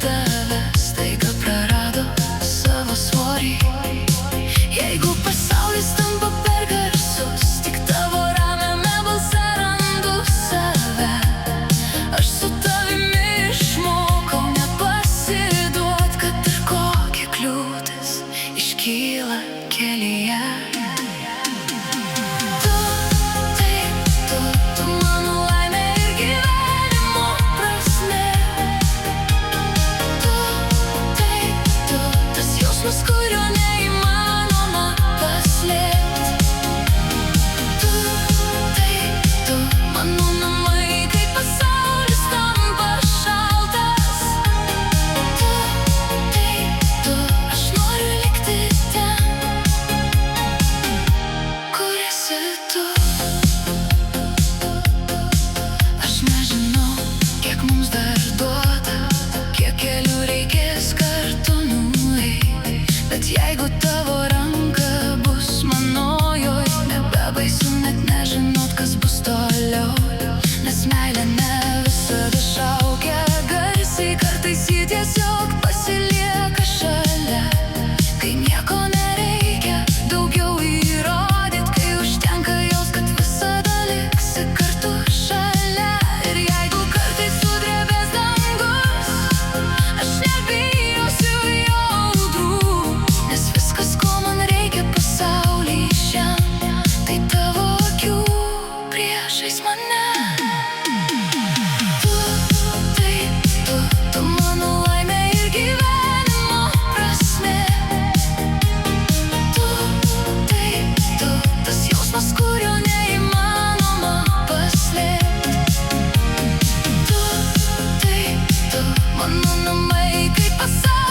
tave staiga prarado savo svorį. Jeigu pasaulis tampa per garsus, tik tavo ramiame balse randu save. Aš su tavimi išmokau nepasiduot, kad ir kokia kliūtis iškyla kelyje. Kurio neįmanoma paslėpt. Tu, mano namai, kai pasaulis tampa šaltas. Tu, aš noriu likti ten, kur esi tu. Aš nežinau, kiek mums dar duota, kiek kelių reikės kartu nueit. Bet jeigu tavo ranka bus manojoj, nebebaisu net nežinot, kas bus toliau. Nes meilė ne visada šaukia garsiai, kartais ji tiesiog pasilieka šalia. Kai nieko nereikia daugiau įrodyt, kai užtenka jaust, kad visada liksi kartu šalia. Ir jeigu kartais sudrebės dangus, aš nebijosiu jo audrų. Nes viskas, ko man reikia pasauly šiandien, tai tavo akių priešais mane. Tu mano laimė ir gyvenimo prasmė. Tu, tas jausmas, kurio neįmanoma paslėpt. Tu, mano namai, kaip pasaulis